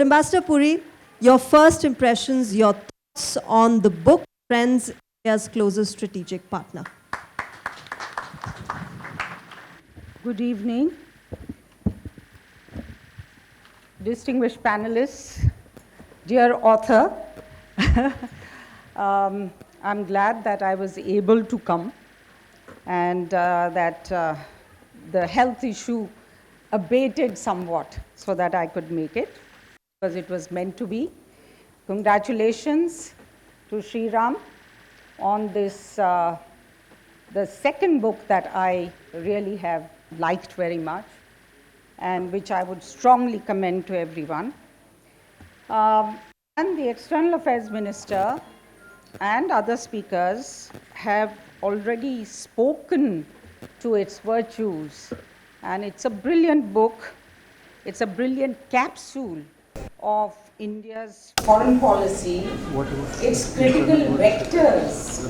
Ambassador Puri, your first impressions, your thoughts on the book, Friends, India's Closest Strategic Partner. Good evening, distinguished panelists, dear author. I'm glad that I was able to come and that the health issue abated somewhat so that I could make it, because it was meant to be. Congratulations to Sri Ram on this, the second book that I really have liked very much and which I would strongly commend to everyone. And the External Affairs Minister and other speakers have already spoken to its virtues, and it's a brilliant book. It's a brilliant capsule of India's foreign policy, its critical vectors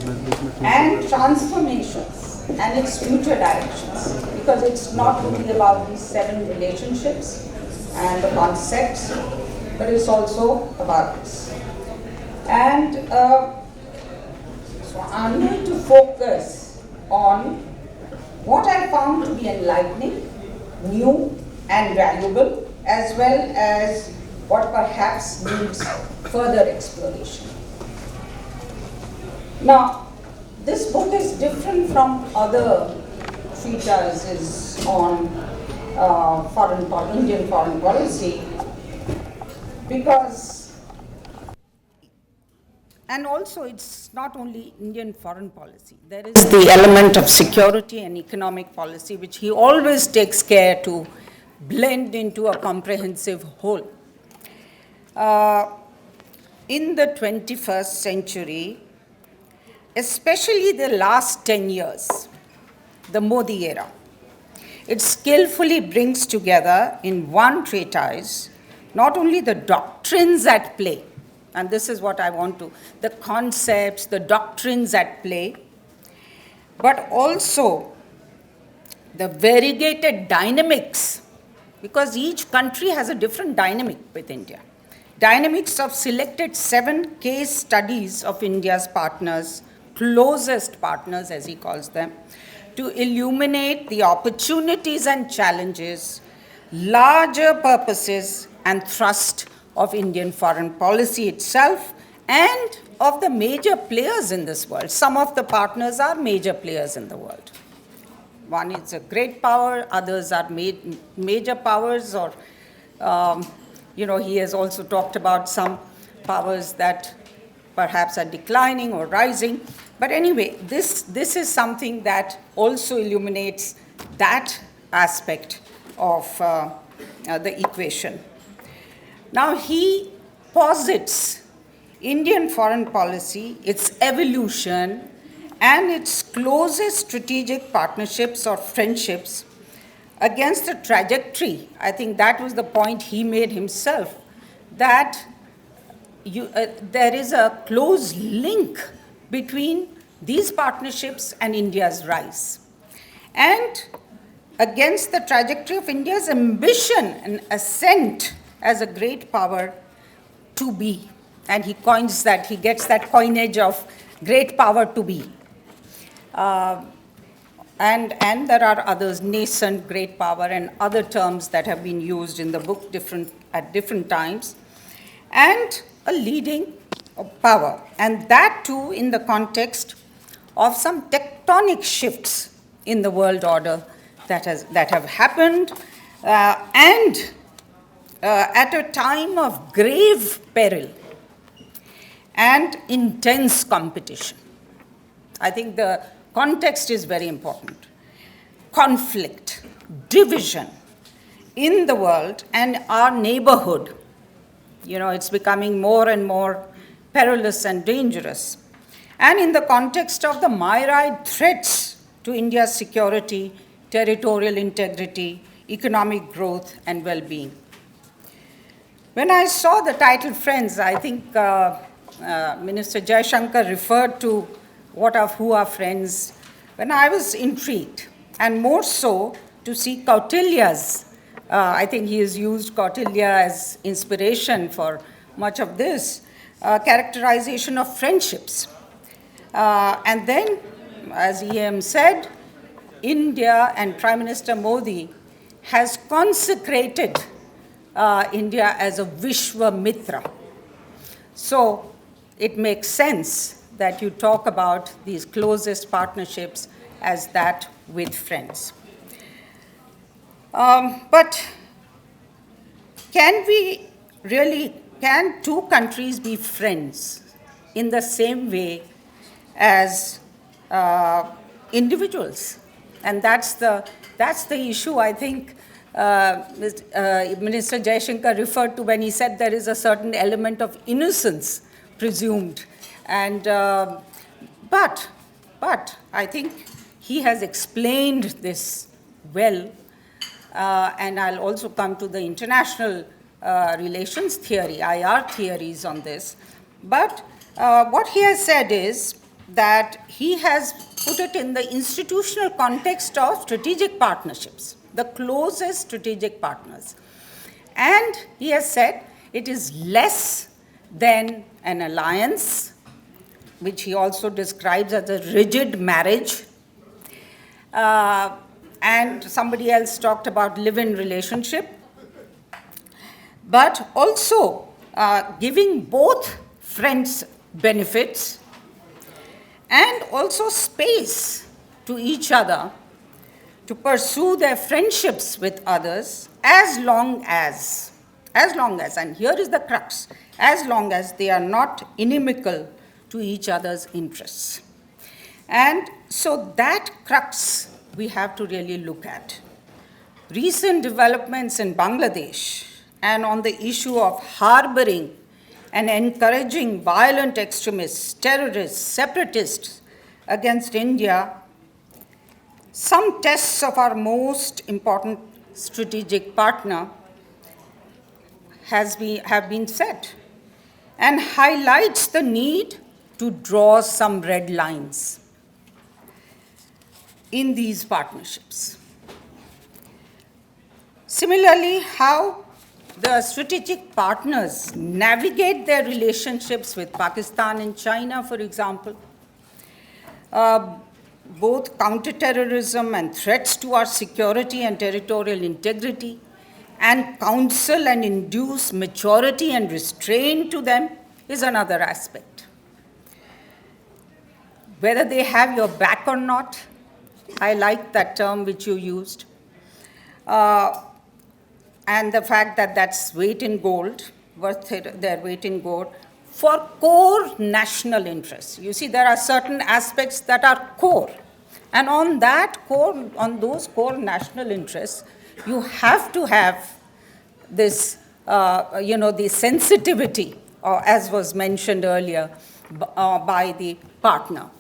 and transformations and its future directions, because it's not only about these 7 relationships and the concepts, but it's also about this. And so I'm going to focus on what I found to be enlightening, new and valuable, as well as what perhaps needs further exploration. Now, this book is different from other treatises on Indian foreign policy, because, and also it's not only Indian foreign policy, there is the element of security and economic policy, which he always takes care to blend into a comprehensive whole. In the 21st century, especially the last 10 years, the Modi era, it skillfully brings together in one treatise not only the doctrines at play, and this is what I want to, the concepts, the doctrines at play, but also the variegated dynamics, because each country has a different dynamic with India. Dynamics of selected 7 case studies of India's partners, closest partners as he calls them, to illuminate the opportunities and challenges, larger purposes and thrust of Indian foreign policy itself and of the major players in this world. Some of the partners are major players in the world. One is a great power, others are major powers, or he has also talked about some powers that perhaps are declining or rising. But anyway, this is something that also illuminates that aspect of the equation. Now he posits Indian foreign policy, its evolution, and its closest strategic partnerships or friendships against a trajectory. I think that was the point he made himself, that there is a close link between these partnerships and India's rise, and against the trajectory of India's ambition and ascent as a great power to be. And he coins that, he gets that coinage of great power to be. And there are others, nascent great power and other terms that have been used in the book at different times, and a leading power. And that too in the context of some tectonic shifts in the world order that have happened, and at a time of grave peril and intense competition. I think the context is very important. Conflict, division in the world and our neighborhood. It's becoming more and more perilous and dangerous. And in the context of the myriad threats to India's security, territorial integrity, economic growth, and well-being. When I saw the title Friends, I think Minister Jaishankar referred to who are friends, when I was intrigued, and more so to see Kautilya's I think he has used Kautilya as inspiration for much of this characterization of friendships. And then, as EM said, India and Prime Minister Modi has consecrated India as a Vishwamitra. So it makes sense that you talk about these closest partnerships as that with friends. But can two countries be friends in the same way as individuals? And that's the issue I think Minister Jaishankar referred to when he said there is a certain element of innocence presumed. And, but I think he has explained this well. And I'll also come to the international relations theory, IR theories on this. But what he has said is that he has put it in the institutional context of strategic partnerships, the closest strategic partners. And he has said it is less than an alliance, which he also describes as a rigid marriage. And somebody else talked about live-in relationship. But also giving both friends benefits and also space to each other to pursue their friendships with others as long as, and here is the crux, as long as they are not inimical to each other's interests. And so that crux we have to really look at. Recent developments in Bangladesh and on the issue of harboring and encouraging violent extremists, terrorists, separatists against India, some tests of our most important strategic partner have been set and highlights the need to draw some red lines in these partnerships. Similarly, how the strategic partners navigate their relationships with Pakistan and China, for example, both counterterrorism and threats to our security and territorial integrity, and counsel and induce maturity and restraint to them is another aspect. Whether they have your back or not, I like that term which you used. And the fact that that's weight in gold, worth their weight in gold, for core national interests. You see, there are certain aspects that are core. And on those core national interests, you have to have this, the sensitivity, as was mentioned earlier, by the partner.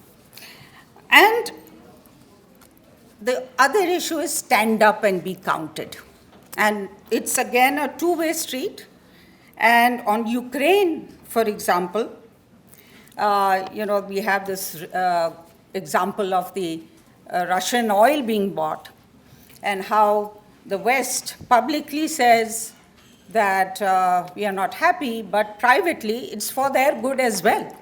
And the other issue is stand up and be counted. And it's again a two-way street. And on Ukraine, for example, we have this example of the Russian oil being bought and how the West publicly says that we are not happy, but privately it's for their good as well,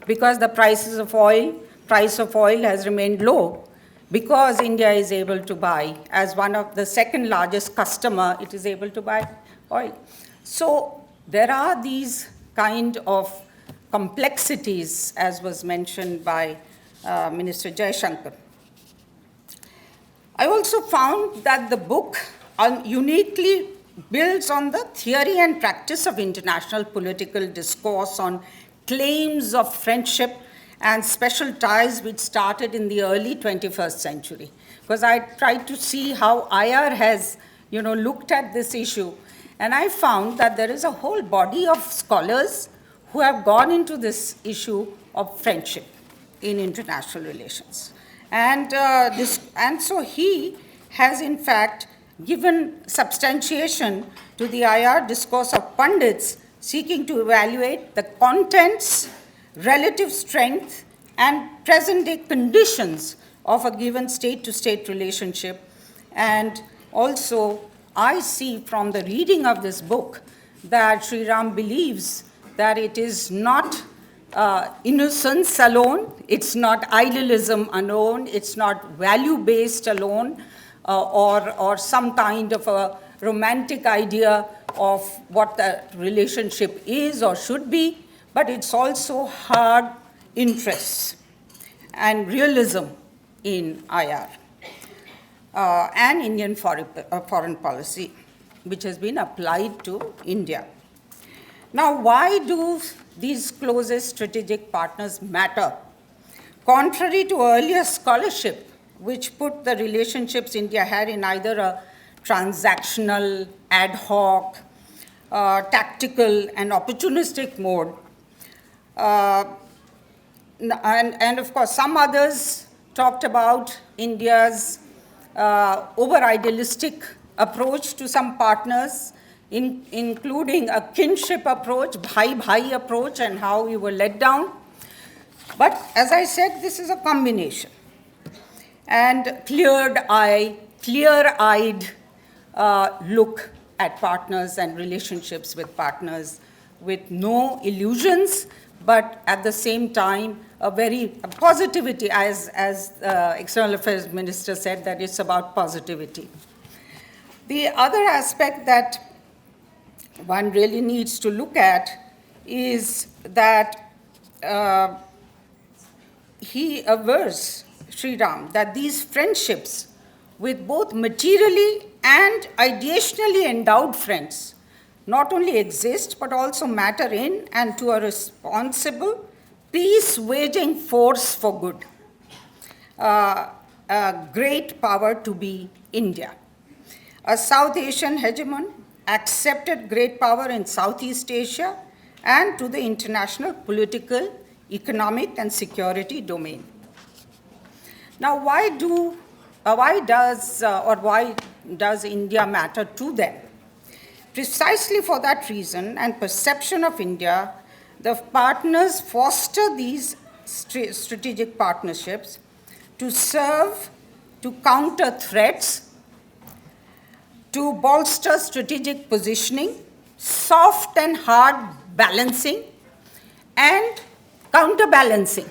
because the price of oil has remained low, because India is able to buy, as one of the second largest customer, it is able to buy oil. So there are these kind of complexities, as was mentioned by Minister Jaishankar. I also found that the book uniquely builds on the theory and practice of international political discourse on claims of friendship and special ties which started in the early 21st century. Because I tried to see how IR has, looked at this issue. And I found that there is a whole body of scholars who have gone into this issue of friendship in international relations. And so he has, in fact, given substantiation to the IR discourse of pundits seeking to evaluate the contents, relative strength, and present-day conditions of a given state-to-state relationship, and also I see from the reading of this book that Sri Ram believes that it is not innocence alone, it's not idealism alone, it's not value-based alone, or some kind of a romantic idea of what the relationship is or should be, but it's also hard interests and realism in IR and Indian foreign policy, which has been applied to India. Now, why do these closest strategic partners matter? Contrary to earlier scholarship, which put the relationships India had in either a transactional, ad hoc, tactical, and opportunistic mode, and of course, some others talked about India's over-idealistic approach to some partners, including a kinship approach, bhai-bhai approach, and how we were let down. But as I said, this is a combination. And clear-eyed look at partners and relationships with partners with no illusions, but at the same time, a positivity, as External Affairs Minister said, that it's about positivity. The other aspect that one really needs to look at is that he avers, Sri Ram, that these friendships with both materially and ideationally endowed friends not only exist but also matter in and to a responsible, peace-waging force for good. A great power to be India. A South Asian hegemon accepted great power in Southeast Asia and to the international political, economic, and security domain. Now, why does India matter to them? Precisely for that reason and perception of India, the partners foster these strategic partnerships to serve, to counter threats, to bolster strategic positioning, soft and hard balancing, and counterbalancing,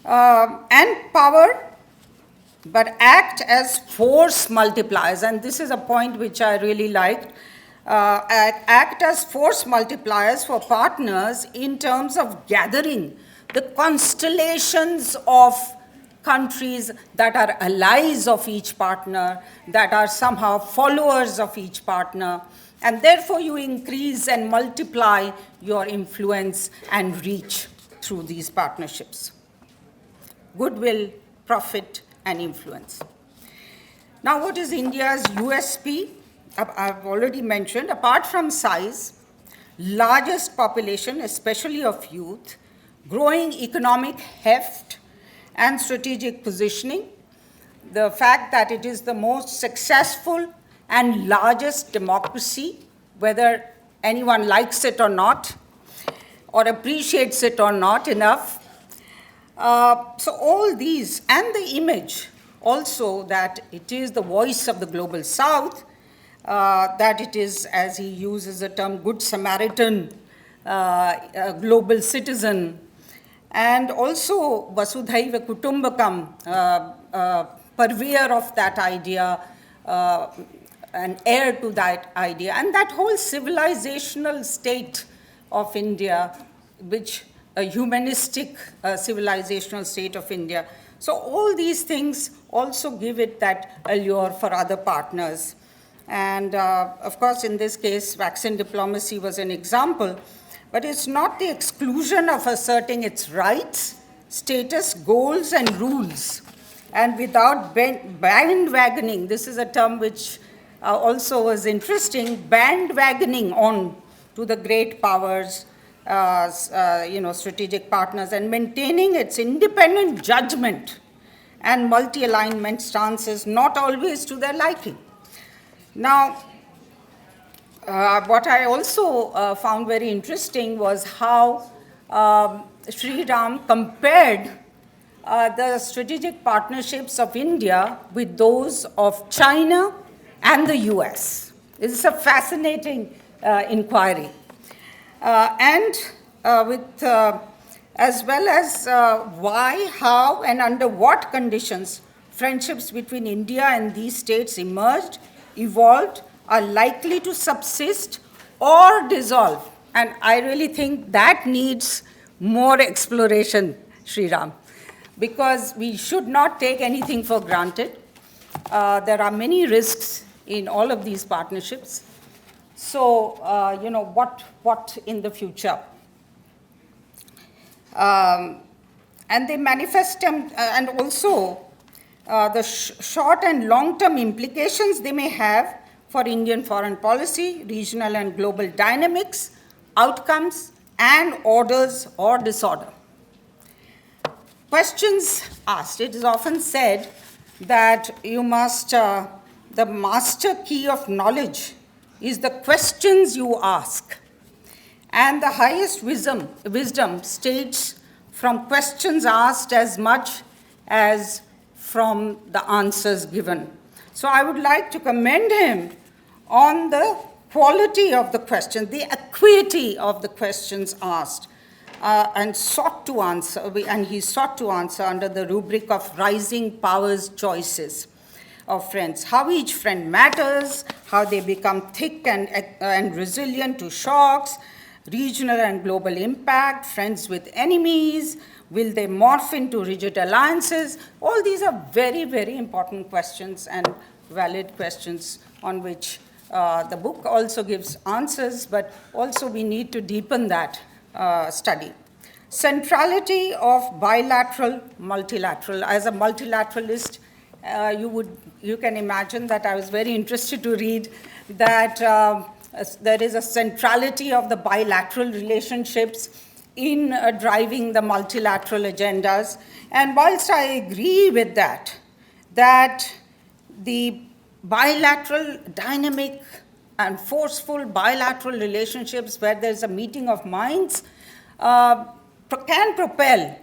and power, but act as force multipliers. And this is a point which I really liked. Act as force multipliers for partners in terms of gathering the constellations of countries that are allies of each partner, that are somehow followers of each partner, and therefore you increase and multiply your influence and reach through these partnerships. Goodwill, profit, and influence. Now, what is India's USP? I've already mentioned, apart from size, largest population, especially of youth, growing economic heft and strategic positioning, the fact that it is the most successful and largest democracy, whether anyone likes it or not, or appreciates it or not enough. So all these, and the image also that it is the voice of the global South, that it is, as he uses the term, good Samaritan, global citizen, and also Vasudhaiva Kutumbakam, purveyor of that idea, an heir to that idea, and that whole civilizational state of India, which a humanistic civilizational state of India. So all these things also give it that allure for other partners. And of course, in this case, vaccine diplomacy was an example, but it's not the exclusion of asserting its rights, status, goals, and rules. And without bandwagoning, this is a term which also was interesting, bandwagoning on to the great powers, strategic partners, and maintaining its independent judgment and multi-alignment stances, not always to their liking. Now, what I also found very interesting was how Sri Ram compared the strategic partnerships of India with those of China, and the US. It's a fascinating inquiry. As well as why, how, and under what conditions friendships between India and these states emerged, evolved, are likely to subsist or dissolve. And I really think that needs more exploration, Sriram, because we should not take anything for granted. There are many risks in all of these partnerships. So, what in the future? And they manifest and also the short and long-term implications they may have for Indian foreign policy, regional and global dynamics, outcomes, and orders or disorder. Questions asked. It is often said that you must, the master key of knowledge is the questions you ask. And the highest wisdom states from questions asked as much as from the answers given. So I would like to commend him on the quality of the questions, the acuity of the questions asked, and sought to answer, and he sought to answer under the rubric of rising powers choices of friends. How each friend matters, how they become thick and resilient to shocks, regional and global impact, friends with enemies, will they morph into rigid alliances? All these are very, very important questions and valid questions on which the book also gives answers, but also we need to deepen that study. Centrality of bilateral, multilateral. As a multilateralist, you can imagine that I was very interested to read that there is a centrality of the bilateral relationships in driving the multilateral agendas. And whilst I agree with that the bilateral, dynamic, and forceful bilateral relationships where there's a meeting of minds can propel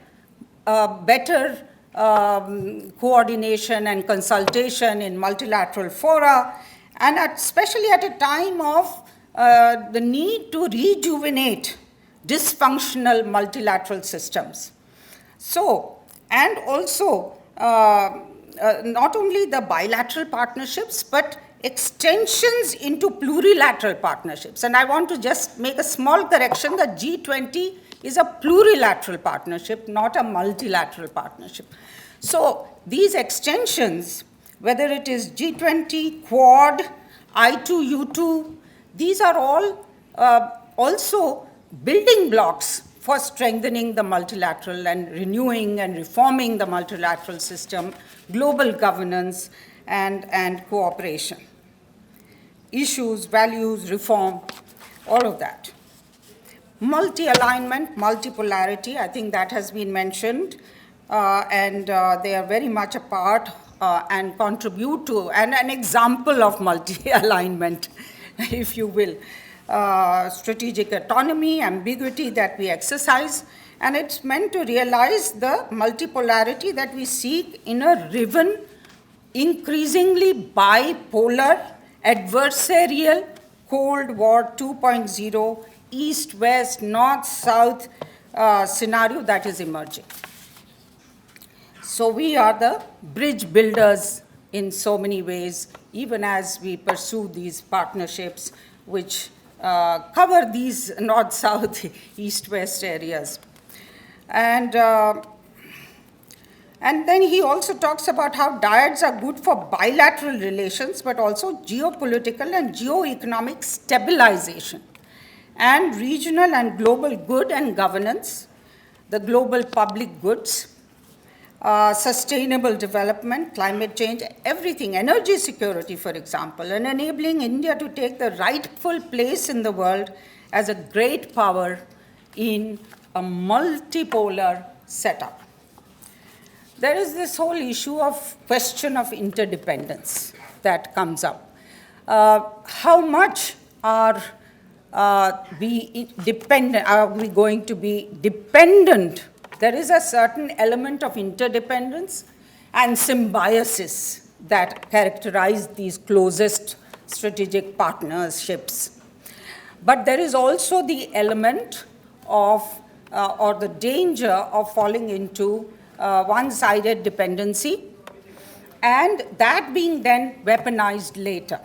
better coordination and consultation in multilateral fora, and especially at a time of the need to rejuvenate dysfunctional multilateral systems. So, and also not only the bilateral partnerships, but extensions into plurilateral partnerships. And I want to just make a small correction that G20 is a plurilateral partnership, not a multilateral partnership. So these extensions, whether it is G20, Quad, I2, U2, these are all also building blocks for strengthening the multilateral and renewing and reforming the multilateral system, global governance, and cooperation. Issues, values, reform, all of that. Multi-alignment, multipolarity, I think that has been mentioned, and they are very much a part and contribute to, and an example of multi-alignment, if you will. Strategic autonomy, ambiguity that we exercise, and it's meant to realize the multipolarity that we seek in a riven, increasingly bipolar, adversarial, Cold War 2.0, East-West, North-South scenario that is emerging. So we are the bridge builders in so many ways, even as we pursue these partnerships which cover these North-South, East-West areas. And then he also talks about how dyads are good for bilateral relations, but also geopolitical and geoeconomic stabilization, and regional and global good and governance, the global public goods, sustainable development, climate change, everything, energy security, for example, and enabling India to take the rightful place in the world as a great power in a multipolar setup. There is this whole issue of question of interdependence that comes up. How much are we going to be dependent? There is a certain element of interdependence and symbiosis that characterize these closest strategic partnerships. But there is also the element of, or the danger of falling into one-sided dependency, and that being then weaponized later.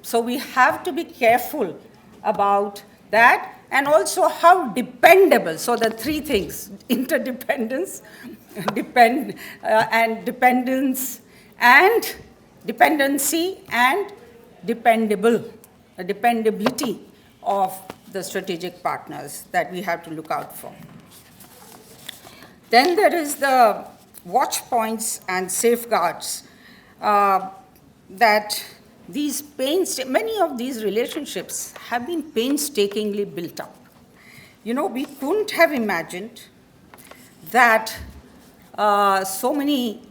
So we have to be careful about that, and also how dependable. So the three things: interdependence, and dependence, and dependency, and dependability of the strategic partners that we have to look out for. Then there is the watch points and safeguards that many of these relationships have been painstakingly built up. You know, we couldn't have imagined that so many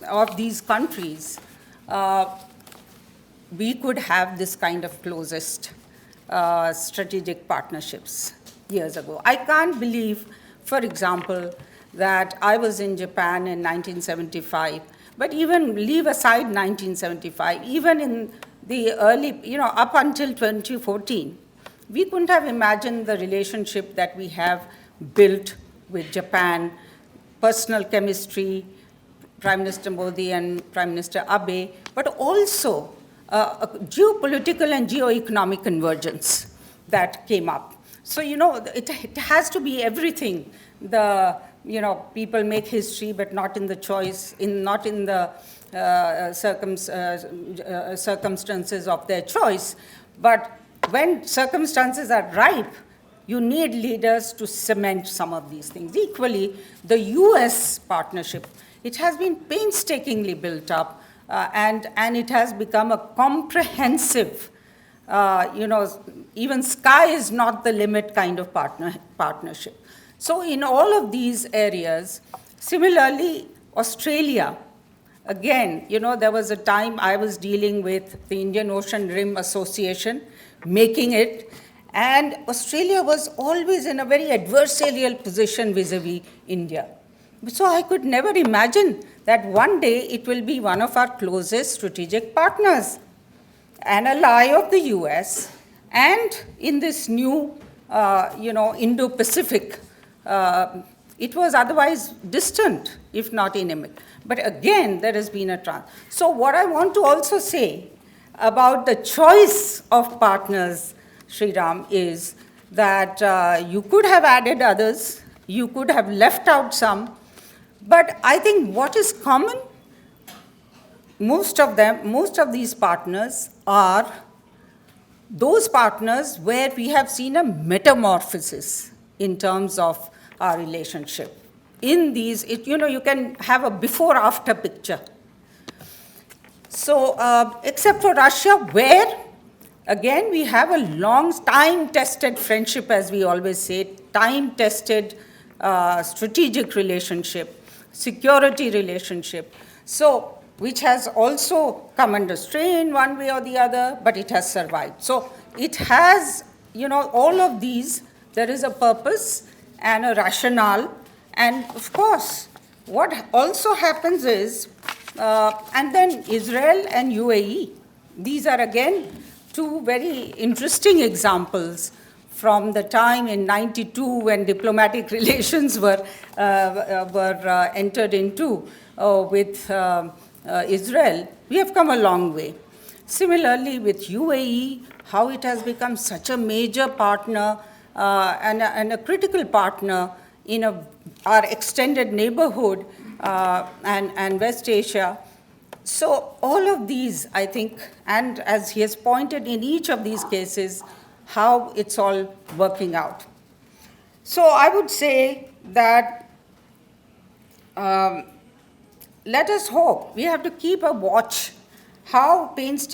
of these countries we could have this kind of closest strategic partnerships years ago. I can't believe, for example, that I was in Japan in 1975, but even leave aside 1975, even in the early, up until 2014, we couldn't have imagined the relationship that we have built with Japan, personal chemistry, Prime Minister Modi and Prime Minister Abe, but also a geopolitical and geoeconomic convergence that came up. So, it has to be everything. People make history, but not in the choice, not in the circumstances of their choice. But when circumstances are ripe, you need leaders to cement some of these things. Equally, the US partnership, it has been painstakingly built up, and it has become a comprehensive, even sky is not the limit kind of partnership. So in all of these areas, similarly, Australia, again, there was a time I was dealing with the Indian Ocean Rim Association, making it, and Australia was always in a very adversarial position vis-a-vis India. So I could never imagine that one day it will be one of our closest strategic partners, an ally of the US, and in this new, Indo-Pacific, it was otherwise distant, if not intimate. But again, there has been a trans. So what I want to also say about the choice of partners, Sriram, is that you could have added others, you could have left out some, but I think what is common, most of these partners are those partners where we have seen a metamorphosis in terms of our relationship. In these, you can have a before-after picture. So, except for Russia, where, again, we have a long, time-tested friendship, as we always say, time-tested strategic relationship, security relationship, so which has also come under strain one way or the other, but it has survived. So it has, all of these, there is a purpose and a rationale. And of course, what also happens is, and then Israel and UAE, these are again two very interesting examples from the time in '92 when diplomatic relations were entered into with Israel. We have come a long way. Similarly, with UAE, how it has become such a major partner and a critical partner in our extended neighborhood and West Asia. So all of these, I think, and as he has pointed in each of these cases, how it's all working out. So I would say that let us hope, we have to keep a watch how these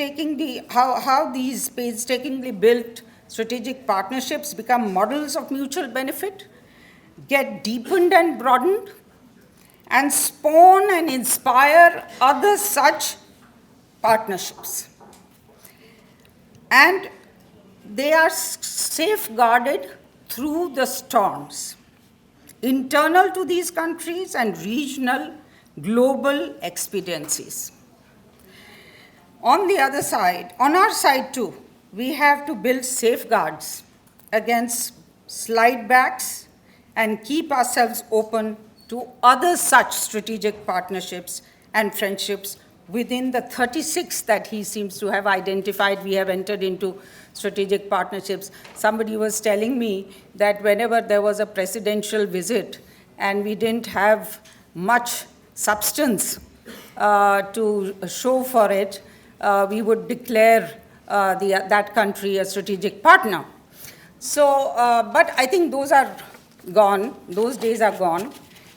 painstakingly built strategic partnerships become models of mutual benefit, get deepened and broadened, and spawn and inspire other such partnerships. And they are safeguarded through the storms, internal to these countries and regional global expediencies. On the other side, on our side too, we have to build safeguards against slide backs and keep ourselves open to other such strategic partnerships and friendships within the 36 that he seems to have identified. We have entered into strategic partnerships. Somebody was telling me that whenever there was a presidential visit and we didn't have much substance to show for it, we would declare that country a strategic partner. So, but I think those are gone, those days are gone,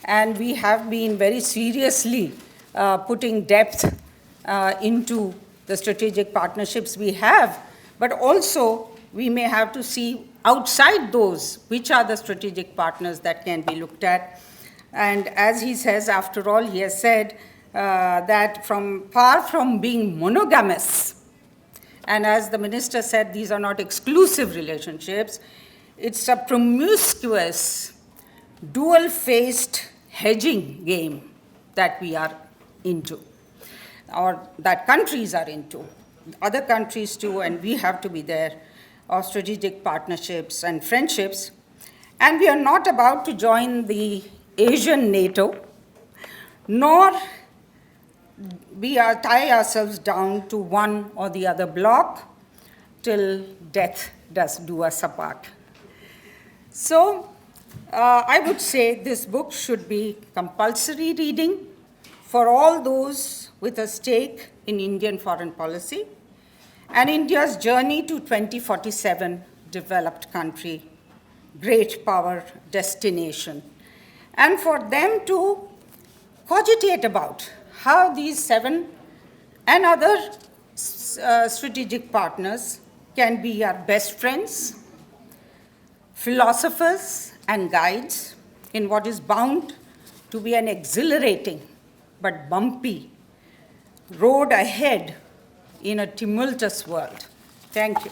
and we have been very seriously putting depth into the strategic partnerships we have, but also we may have to see outside those which are the strategic partners that can be looked at. And as he says, after all, he has said that far from being monogamous, and as the minister said, these are not exclusive relationships, it's a promiscuous, dual-faced hedging game that we are into, or that countries are into, other countries too, and we have to be there, of strategic partnerships and friendships. And we are not about to join the Asian NATO, nor we tie ourselves down to one or the other bloc till death does do us apart. So I would say this book should be compulsory reading for all those with a stake in Indian foreign policy and India's journey to 2047 developed country, great power destination, and for them to cogitate about how these 7 and other strategic partners can be our best friends, philosophers, and guides in what is bound to be an exhilarating but bumpy road ahead in a tumultuous world. Thank you.